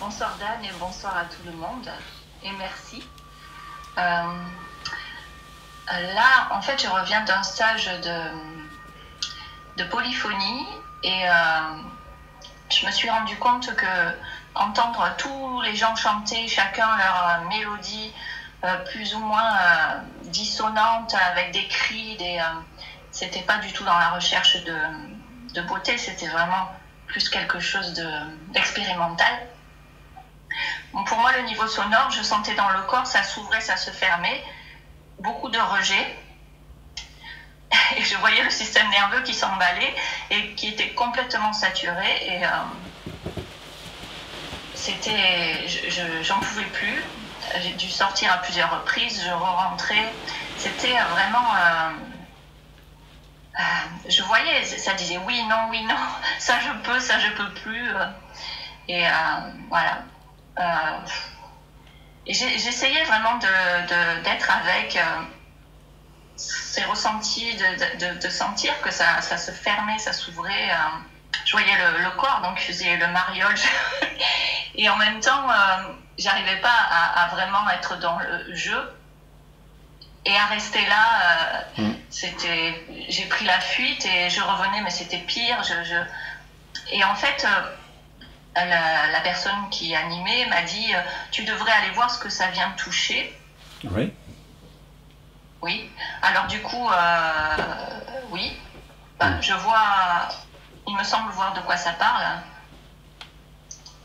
Bonsoir Dan et bonsoir à tout le monde et merci. Là, en fait, je reviens d'un stage de polyphonie et je me suis rendu compte que entendre tous les gens chanter chacun leur mélodie plus ou moins dissonante avec des cris, c'était pas du tout dans la recherche de beauté, c'était vraiment plus quelque chose d'expérimental. Bon, pour moi, le niveau sonore, je sentais dans le corps, ça s'ouvrait, ça se fermait, beaucoup de rejet. Et je voyais le système nerveux qui s'emballait et qui était complètement saturé. Et j'en pouvais plus. J'ai dû sortir à plusieurs reprises, je re-rentrais. C'était vraiment... je voyais, ça disait oui, non, ça je peux plus. Et voilà. Et j'essayais vraiment d'être avec ces ressentis, de sentir que ça se fermait, ça s'ouvrait. Je voyais le corps, donc je faisais le mariole. Et en même temps, j'arrivais pas à vraiment être dans le jeu. Et à rester là, j'ai pris la fuite et je revenais, mais c'était pire. Et en fait, la personne qui animait m'a dit tu devrais aller voir ce que ça vient de toucher. Oui. Oui. Alors du coup, oui. Je vois, il me semble voir de quoi ça parle.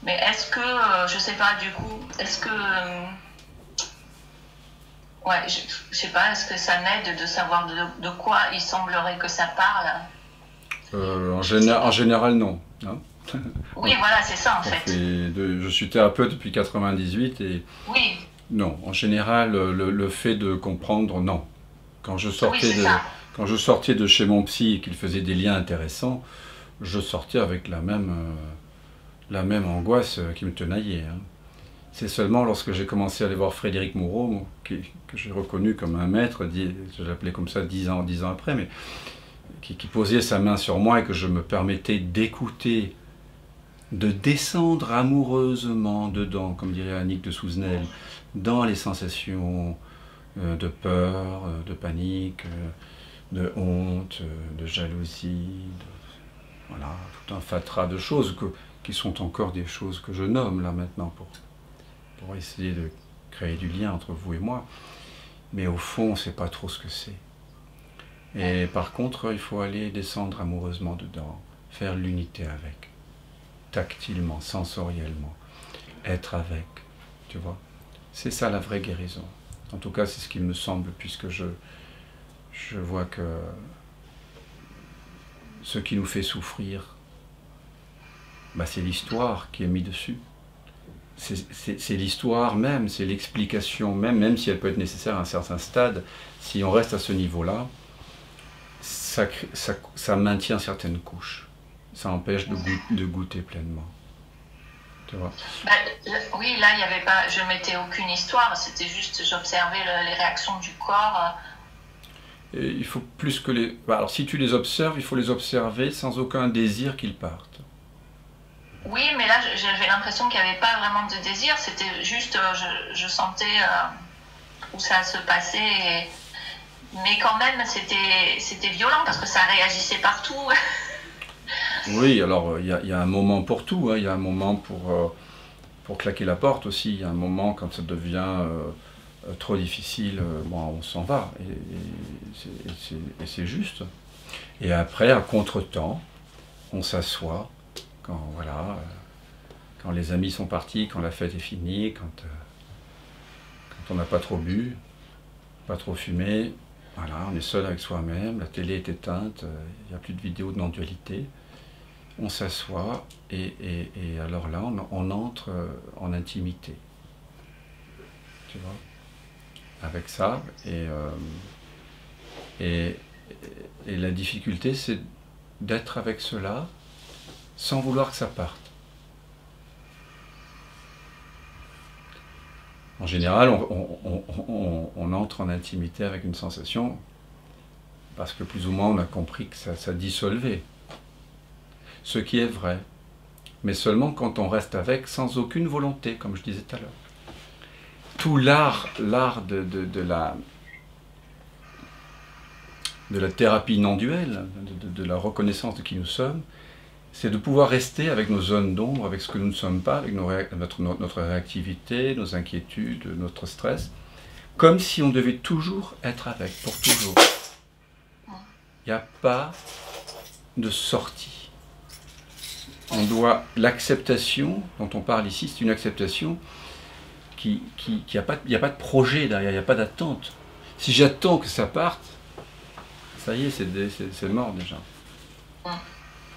Mais est-ce que, je sais pas du coup, est-ce que... ouais, je sais pas, est-ce que ça m'aide de savoir de quoi il semblerait que ça parle? En général, non. Hein. Oui, voilà, c'est ça en fait. Je suis thérapeute depuis 98 et... Oui. Non, en général, le fait de comprendre, non. Quand je sortais de chez mon psy et qu'il faisait des liens intéressants, je sortais avec la même angoisse qui me tenaillait. Hein. C'est seulement lorsque j'ai commencé à aller voir Frédéric Moreau, que j'ai reconnu comme un maître, je l'appelais comme ça 10 ans après, mais qui posait sa main sur moi et que je me permettais d'écouter, de descendre amoureusement dedans, comme dirait Annick de Souzenel, dans les sensations de peur, de panique, de honte, de jalousie, voilà, tout un fatras de choses qui sont encore des choses que je nomme là maintenant pour essayer de créer du lien entre vous et moi. Mais au fond, on ne sait pas trop ce que c'est. Et par contre, il faut aller descendre amoureusement dedans, faire l'unité avec, tactilement, sensoriellement, être avec, tu vois. C'est ça la vraie guérison. En tout cas, c'est ce qu'il me semble, puisque je vois que ce qui nous fait souffrir, c'est l'histoire qui est mise dessus. C'est l'histoire même, c'est l'explication même si elle peut être nécessaire à un certain stade, si on reste à ce niveau-là, ça maintient certaines couches. Ça empêche de goûter pleinement. Tu vois? Oui, là, il n'y avait pas, je mettais aucune histoire, c'était juste, j'observais les réactions du corps. Et il faut plus que les... alors si tu les observes, il faut les observer sans aucun désir qu'ils partent. Oui, mais là, j'avais l'impression qu'il n'y avait pas vraiment de désir, c'était juste, je sentais où ça se passait, mais quand même, c'était violent, parce que ça réagissait partout. Oui, alors, il y a un moment pour tout, hein. Il y a un moment pour claquer la porte aussi, il y a un moment quand ça devient trop difficile, on s'en va, et c'est juste. Et après, à contre-temps, on s'assoit, quand les amis sont partis, quand la fête est finie, quand on n'a pas trop bu, pas trop fumé, voilà, on est seul avec soi-même, la télé est éteinte, il n'y a plus de vidéos de non-dualité, on s'assoit et alors là, on entre en intimité, tu vois, avec ça, et la difficulté, c'est d'être avec cela, sans vouloir que ça parte. En général, on entre en intimité avec une sensation parce que plus ou moins on a compris que ça dissolvait. Ce qui est vrai. mais seulement quand on reste avec sans aucune volonté, comme je disais tout à l'heure. Tout l'art de la thérapie non duelle, de la reconnaissance de qui nous sommes, c'est de pouvoir rester avec nos zones d'ombre, avec ce que nous ne sommes pas, avec notre réactivité, nos inquiétudes, notre stress, comme si on devait toujours être avec, pour toujours. Il n'y a pas de sortie. On doit, l'acceptation dont on parle ici, c'est une acceptation qui n'y a pas de projet derrière, il n'y a pas d'attente. Si j'attends que ça parte, ça y est, c'est mort déjà.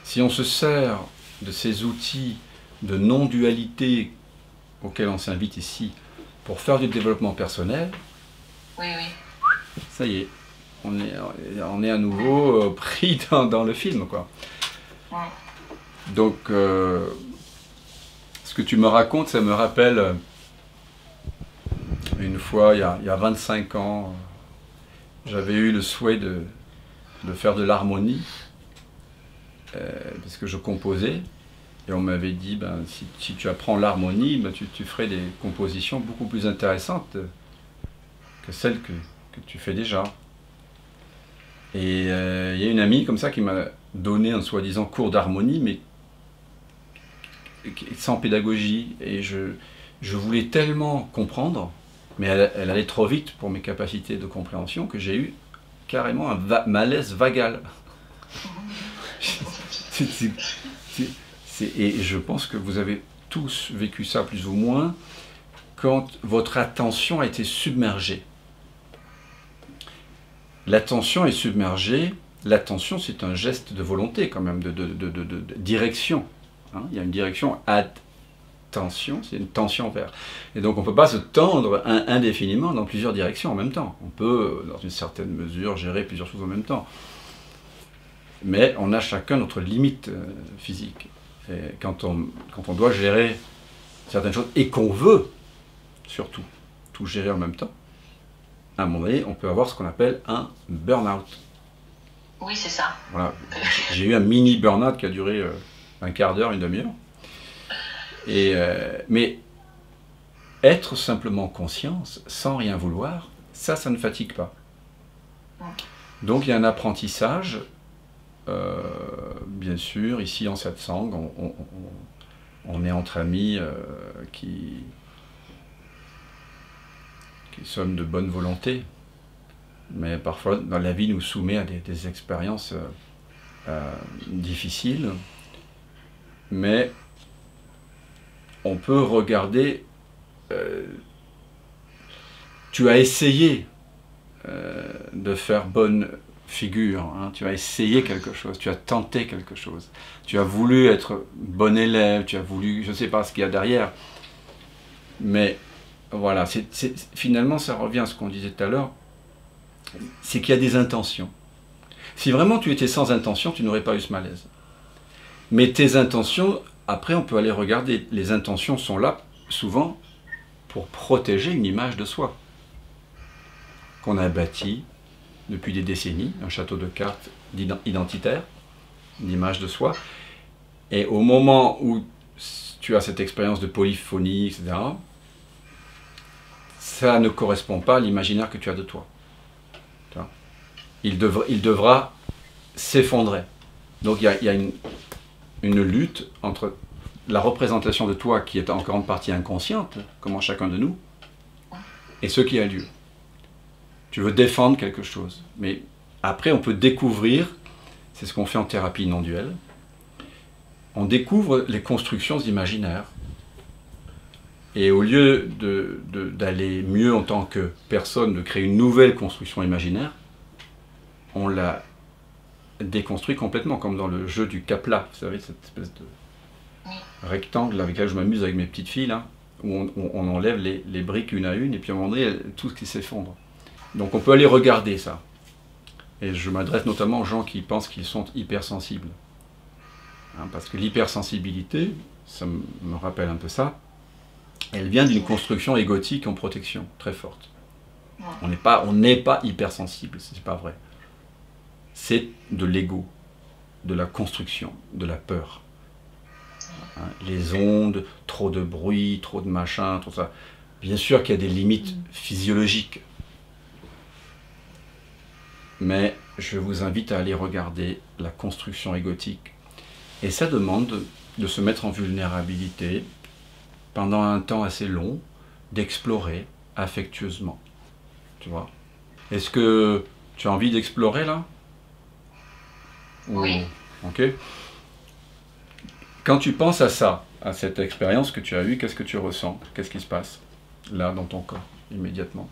Si on se sert de ces outils de non-dualité auxquels on s'invite ici pour faire du développement personnel, oui. Ça y est, on est à nouveau pris dans le film, quoi. Donc, ce que tu me racontes, ça me rappelle une fois, il y a 25 ans, j'avais eu le souhait de faire de l'harmonie, parce que je composais, et on m'avait dit, si tu apprends l'harmonie, tu ferais des compositions beaucoup plus intéressantes que celles que tu fais déjà. Et il y a une amie comme ça qui m'a donné un soi-disant cours d'harmonie, mais sans pédagogie, et je voulais tellement comprendre, mais elle allait trop vite pour mes capacités de compréhension, que j'ai eu carrément un malaise vagal. Et je pense que vous avez tous vécu ça plus ou moins, quand votre attention a été submergée. L'attention est submergée, l'attention c'est un geste de volonté quand même, de direction. Hein, il y a une direction attention, c'est une tension vers. Et donc on ne peut pas se tendre indéfiniment dans plusieurs directions en même temps. On peut, dans une certaine mesure, gérer plusieurs choses en même temps. Mais on a chacun notre limite physique. Et quand on doit gérer certaines choses, et qu'on veut, surtout, tout gérer en même temps, à un moment donné, on peut avoir ce qu'on appelle un burn-out. Oui, c'est ça. Voilà. J'ai eu un mini burn-out qui a duré un quart d'heure, une demi-heure. Mais être simplement conscience, sans rien vouloir, ça ne fatigue pas. Donc il y a un apprentissage, bien sûr, ici en satsang, on est entre amis qui sommes de bonne volonté, mais parfois dans la vie nous soumet à des expériences difficiles, mais on peut regarder, tu as essayé de faire bonne figure, hein, tu as essayé quelque chose, tu as tenté quelque chose, tu as voulu être bon élève, tu as voulu, je ne sais pas ce qu'il y a derrière, mais voilà, finalement ça revient à ce qu'on disait tout à l'heure, c'est qu'il y a des intentions. Si vraiment tu étais sans intention, tu n'aurais pas eu ce malaise. Mais tes intentions, après on peut aller regarder, les intentions sont là souvent pour protéger une image de soi qu'on a bâtie depuis des décennies, un château de cartes identitaire, une image de soi. Et au moment où tu as cette expérience de polyphonie, etc., ça ne correspond pas à l'imaginaire que tu as de toi. Il devra s'effondrer. Donc il y a une lutte entre la représentation de toi qui est en grande partie inconsciente, comme en chacun de nous, et ce qui a lieu. Tu veux défendre quelque chose. Mais après, on peut découvrir, c'est ce qu'on fait en thérapie non duelle, on découvre les constructions imaginaires. Et au lieu d'aller mieux en tant que personne, de créer une nouvelle construction imaginaire, on la déconstruit complètement, comme dans le jeu du Kapla, vous savez, cette espèce de rectangle avec lequel je m'amuse avec mes petites filles, là, où on enlève les briques une à une, et puis à un moment donné, tout ce qui s'effondre. Donc on peut aller regarder ça. Et je m'adresse notamment aux gens qui pensent qu'ils sont hypersensibles. Hein, parce que l'hypersensibilité, ça me rappelle un peu ça, elle vient d'une construction égotique en protection, très forte. On n'est pas hypersensible, c'est pas vrai. C'est de l'ego, de la construction, de la peur. Hein, les ondes, trop de bruit, trop de machin, tout ça. Bien sûr qu'il y a des limites physiologiques. Mais je vous invite à aller regarder la construction égotique. Et ça demande de se mettre en vulnérabilité pendant un temps assez long, d'explorer affectueusement. Tu vois? Est-ce que tu as envie d'explorer là? Oui. Ok. Quand tu penses à ça, à cette expérience que tu as eue, qu'est-ce que tu ressens? Qu'est-ce qui se passe là dans ton corps, immédiatement?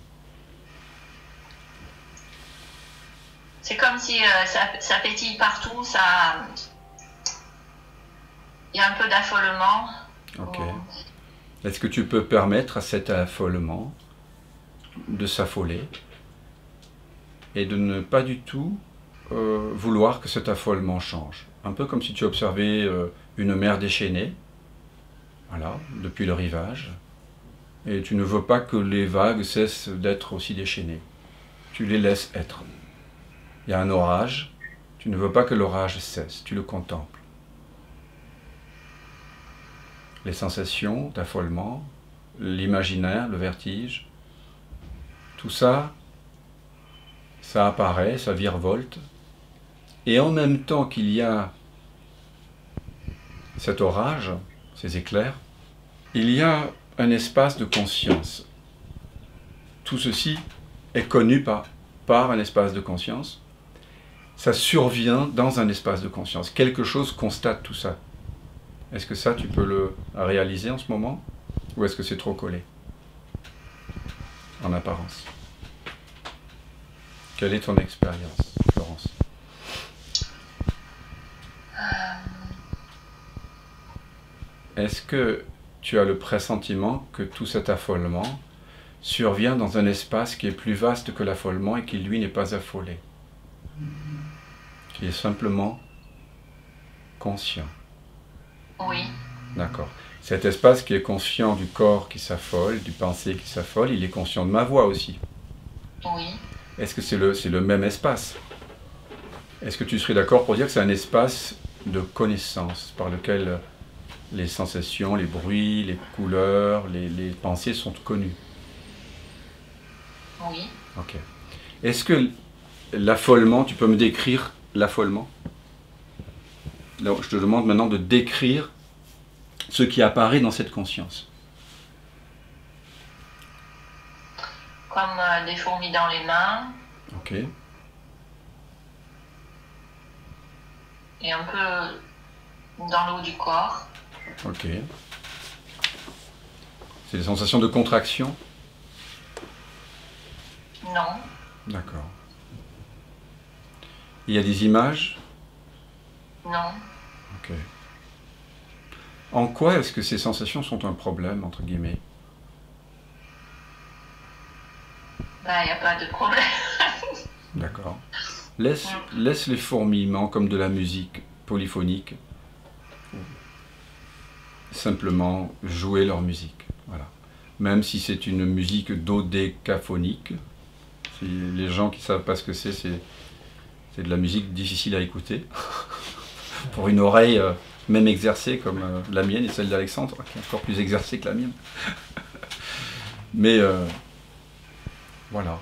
C'est comme si ça pétille partout, il y a un peu d'affolement. Ok. Est-ce que tu peux permettre à cet affolement de s'affoler et de ne pas du tout vouloir que cet affolement change? Un peu comme si tu observais une mer déchaînée, voilà, depuis le rivage, et tu ne veux pas que les vagues cessent d'être aussi déchaînées. Tu les laisses être. Il y a un orage, tu ne veux pas que l'orage cesse, tu le contemples. Les sensations d'affolement, l'imaginaire, le vertige, tout ça, ça apparaît, ça virevolte, et en même temps qu'il y a cet orage, ces éclairs, il y a un espace de conscience. Tout ceci est connu par un espace de conscience. Ça survient dans un espace de conscience. Quelque chose constate tout ça. Est-ce que ça, tu peux le réaliser en ce moment? Ou est-ce que c'est trop collé? En apparence. Quelle est ton expérience, Florence? Est-ce que tu as le pressentiment que tout cet affolement survient dans un espace qui est plus vaste que l'affolement et qui, lui, n'est pas affolé? Qui est simplement conscient? Oui. D'accord. Cet espace qui est conscient du corps qui s'affole, du pensée qui s'affole, il est conscient de ma voix aussi. Oui. Est-ce que c'est le même espace? Est-ce que tu serais d'accord pour dire que c'est un espace de connaissance par lequel les sensations, les bruits, les couleurs, les pensées sont connues? Oui. Ok. Est-ce que l'affolement, tu peux me décrire l'affolement? Je te demande maintenant de décrire ce qui apparaît dans cette conscience. Comme des fourmis dans les mains. Ok. Et un peu dans le haut du corps. Ok. C'est des sensations de contraction? Non. D'accord. Il y a des images? Non. Ok. En quoi est-ce que ces sensations sont un problème, entre guillemets? Ben, il n'y a pas de problème. D'accord. Laisse les fourmillements comme de la musique polyphonique simplement jouer leur musique. Voilà. Même si c'est une musique dodécaphonique, si les gens qui ne savent pas ce que c'est de la musique difficile à écouter. Pour une oreille même exercée comme la mienne et celle d'Alexandre, qui est encore plus exercée que la mienne. Mais voilà.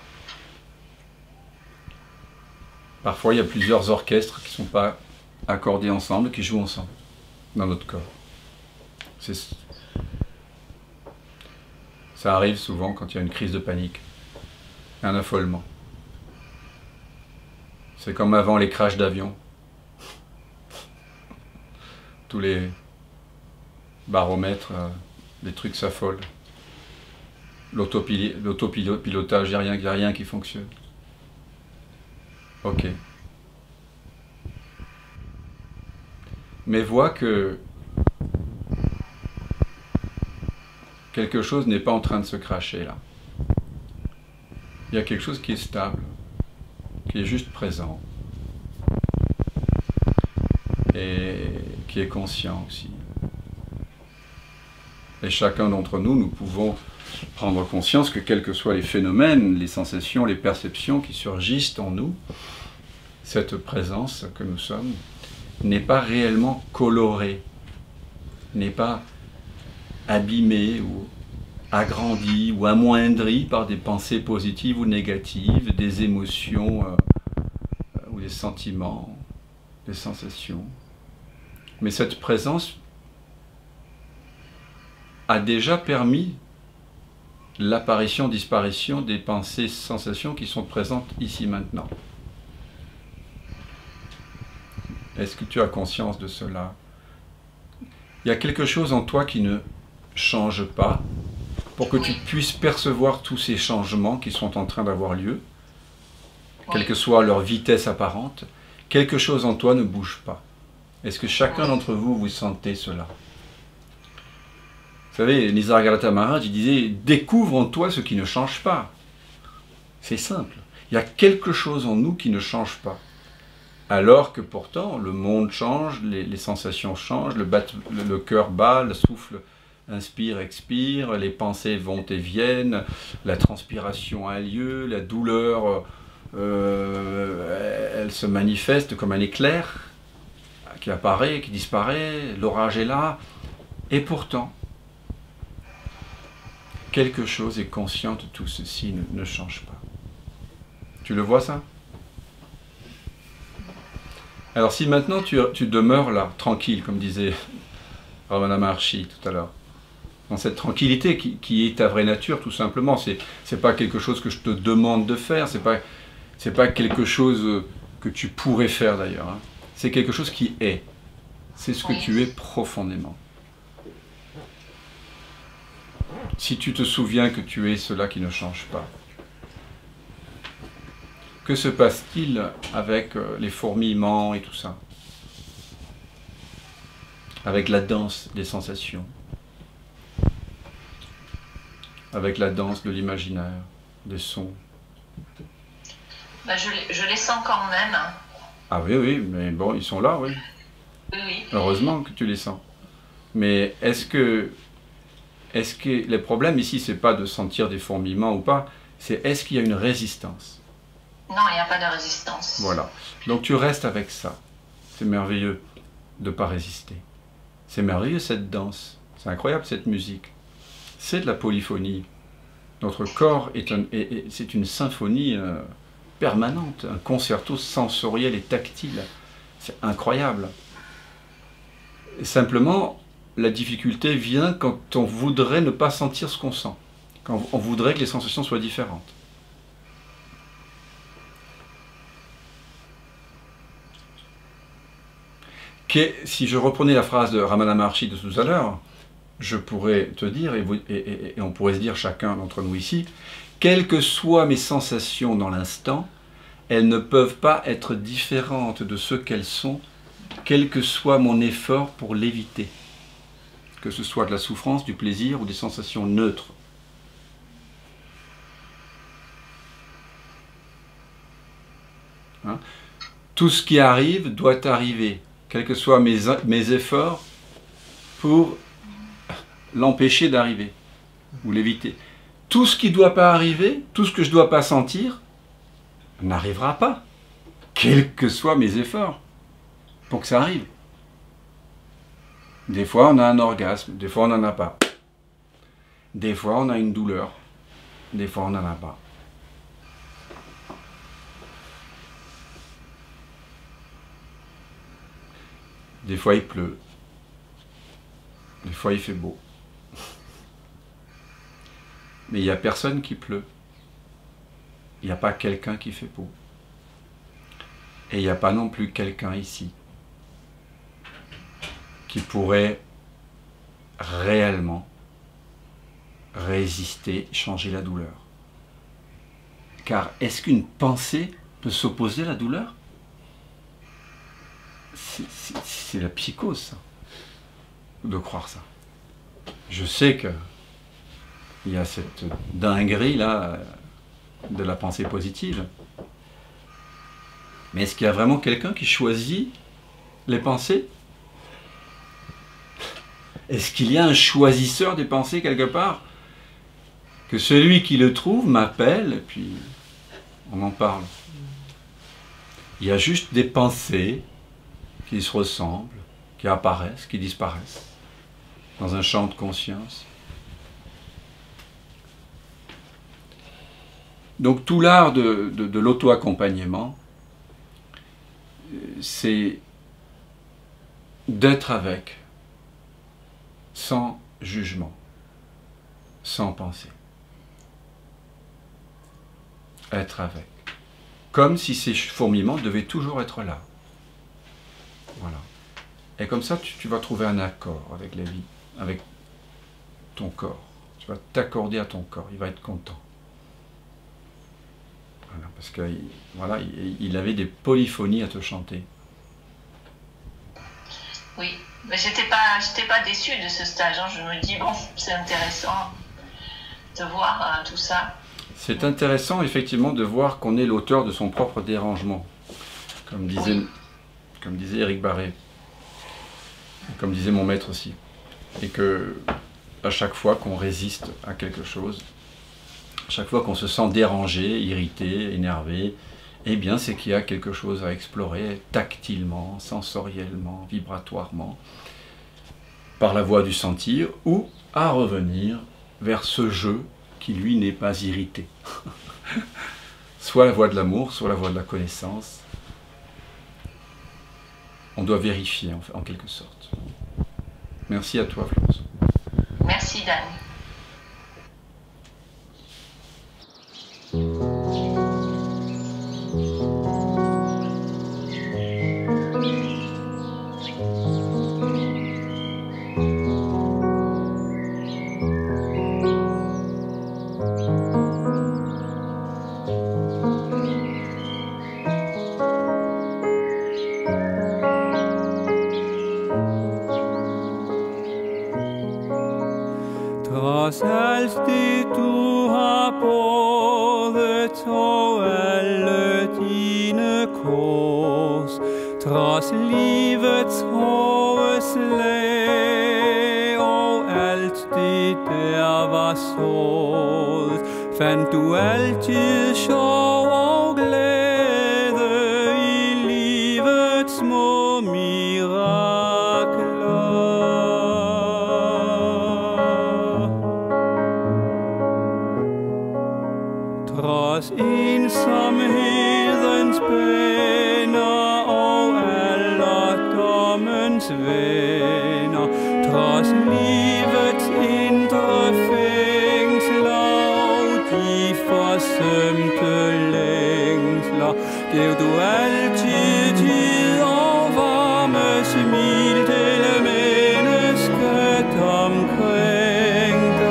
Parfois, il y a plusieurs orchestres qui ne sont pas accordés ensemble, qui jouent ensemble dans notre corps. Ça arrive souvent quand il y a une crise de panique, un affolement. C'est comme avant les crashs d'avion. Tous les baromètres, les trucs s'affolent. L'autopilotage, il n'y a rien qui fonctionne. Ok. Mais vois que quelque chose n'est pas en train de se cracher là. Il y a quelque chose qui est stable, qui est juste présent. Et qui est conscient aussi. Et chacun d'entre nous, nous pouvons prendre conscience que quels que soient les phénomènes, les sensations, les perceptions qui surgissent en nous, cette présence que nous sommes n'est pas réellement colorée. n'est pas abîmé ou agrandi ou amoindri par des pensées positives ou négatives, des émotions ou des sentiments, des sensations. Mais cette présence a déjà permis l'apparition-disparition des pensées, sensations qui sont présentes ici maintenant. Est-ce que tu as conscience de cela? Il y a quelque chose en toi qui ne change pas pour que tu puisses percevoir tous ces changements qui sont en train d'avoir lieu, quelle que soit leur vitesse apparente. Quelque chose en toi ne bouge pas. Est-ce que chacun d'entre vous, vous sentez cela? Vous savez, Nisargadatta Maharaj, il disait « Découvre en toi ce qui ne change pas ». C'est simple. Il y a quelque chose en nous qui ne change pas. Alors que pourtant, le monde change, les sensations changent, le cœur bat, le souffle inspire, expire, les pensées vont et viennent, la transpiration a lieu, la douleur, elle se manifeste comme un éclair qui apparaît, qui disparaît, l'orage est là, et pourtant, quelque chose est conscient de tout ceci, ne change pas. Tu le vois ça? Alors si maintenant tu demeures là, tranquille, comme disait Ramana Maharshi tout à l'heure, dans cette tranquillité qui est ta vraie nature tout simplement, c'est pas quelque chose que je te demande de faire, c'est pas quelque chose que tu pourrais faire d'ailleurs, hein. C'est quelque chose qui est, c'est ce que tu es profondément. Si tu te souviens que tu es cela qui ne change pas, que se passe-t-il avec les fourmillements et tout ça? Avec la danse des sensations, avec la danse de l'imaginaire, des sons. Ben, je les sens quand même. Ah oui, oui, mais bon, ils sont là, oui. Oui. Heureusement que tu les sens. Mais est-ce que le problème ici, c'est pas de sentir des fourmillements ou pas, c'est est-ce qu'il y a une résistance? Non, il n'y a pas de résistance. Voilà. Donc tu restes avec ça. C'est merveilleux de ne pas résister. C'est merveilleux cette danse. C'est incroyable cette musique. C'est de la polyphonie. Notre corps c'est une symphonie permanente, un concerto sensoriel et tactile. C'est incroyable. Et simplement, la difficulté vient quand on voudrait ne pas sentir ce qu'on sent. Quand on voudrait que les sensations soient différentes. Si je reprenais la phrase de Ramana Maharshi de tout à l'heure, je pourrais te dire, et on pourrait se dire chacun d'entre nous ici, quelles que soient mes sensations dans l'instant, elles ne peuvent pas être différentes de ce qu'elles sont, quel que soit mon effort pour l'éviter. Que ce soit de la souffrance, du plaisir ou des sensations neutres. Hein? Tout ce qui arrive doit arriver, quels que soient mes efforts pour l'empêcher d'arriver ou l'éviter. Tout ce qui ne doit pas arriver, tout ce que je ne dois pas sentir, n'arrivera pas, quels que soient mes efforts, pour que ça arrive. Des fois, on a un orgasme, des fois, on n'en a pas. Des fois, on a une douleur, des fois, on n'en a pas. Des fois, il pleut. Des fois, il fait beau. Mais il n'y a personne qui pleut. Il n'y a pas quelqu'un qui fait beau. Et il n'y a pas non plus quelqu'un ici qui pourrait réellement résister, changer la douleur. Car est-ce qu'une pensée peut s'opposer à la douleur? C'est la psychose, ça, de croire ça. Je sais que il y a cette dinguerie là de la pensée positive. Mais est-ce qu'il y a vraiment quelqu'un qui choisit les pensées? Est-ce qu'il y a un choisisseur des pensées quelque part? Que celui qui le trouve m'appelle et puis on en parle. Il y a juste des pensées qui se ressemblent, qui apparaissent, qui disparaissent. dans un champ de conscience. Donc tout l'art de l'auto-accompagnement, c'est d'être avec, sans jugement, sans pensée. Être avec. Comme si ces fourmillements devaient toujours être là. Voilà. Et comme ça, tu vas trouver un accord avec la vie, avec ton corps. Tu vas t'accorder à ton corps, il va être content. Voilà, parce que voilà, il avait des polyphonies à te chanter. Oui, mais j'étais pas déçue de ce stage. Hein. Je me dis, bon, c'est intéressant de voir tout ça. C'est intéressant, effectivement, de voir qu'on est l'auteur de son propre dérangement. Comme disait Éric Barré. Comme disait mon maître aussi. Et que, à chaque fois qu'on résiste à quelque chose, à chaque fois qu'on se sent dérangé, irrité, énervé, eh bien, c'est qu'il y a quelque chose à explorer tactilement, sensoriellement, vibratoirement, par la voie du sentir, ou à revenir vers ce jeu qui, lui, n'est pas irrité. Soit la voie de l'amour, soit la voie de la connaissance. On doit vérifier, en quelque sorte. Merci à toi, Florence. Merci, Dan. Trods alt det du har båret og alle dine kors, trods livets hårde slag og alt det der var såret, fandt du altid sjov og glæde i livets små mirakler. Trods ensomhedens baner og alderdommens venner, trods livets indre fængsler og de forsømte længsler, gav du altid tid og varme smil til mennesket omkring dig.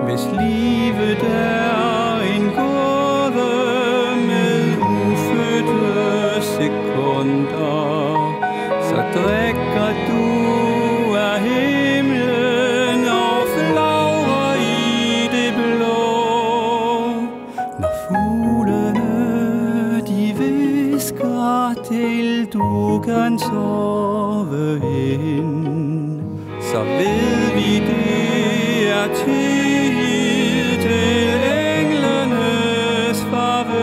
Hvis livet er en gåde med ufødte sekunder, så drikker du af himlen og flagrer i det blå. Når fuglene de hvisker til du kan sove ind, så ved vi det er tid til englenes farvel.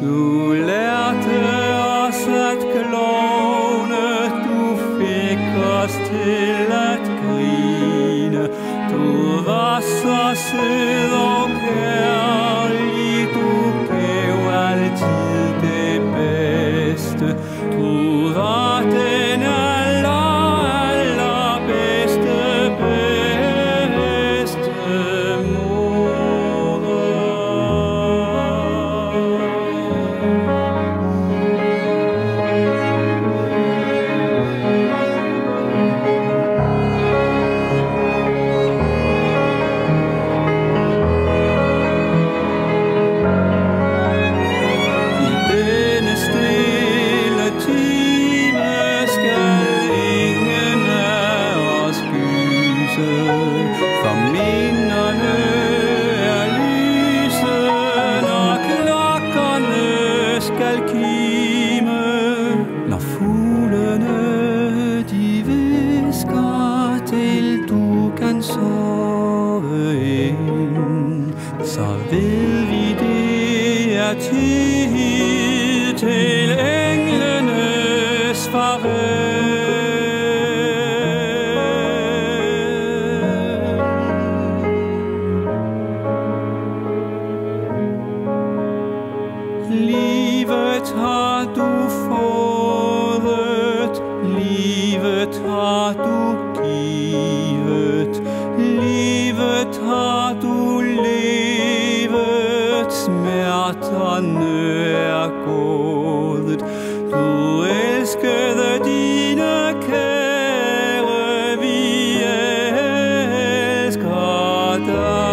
Du lærte os at klovne, du fik os til at grine. Du var så sød og kærlig, du gav altid det bedste. Du var den allerbedste så ved vi det er tid til englenes farvel. Livet har du fået, livet har du givet, livet har du levet, smerterne er gået. Du elskede dine kære, vi elsker dig.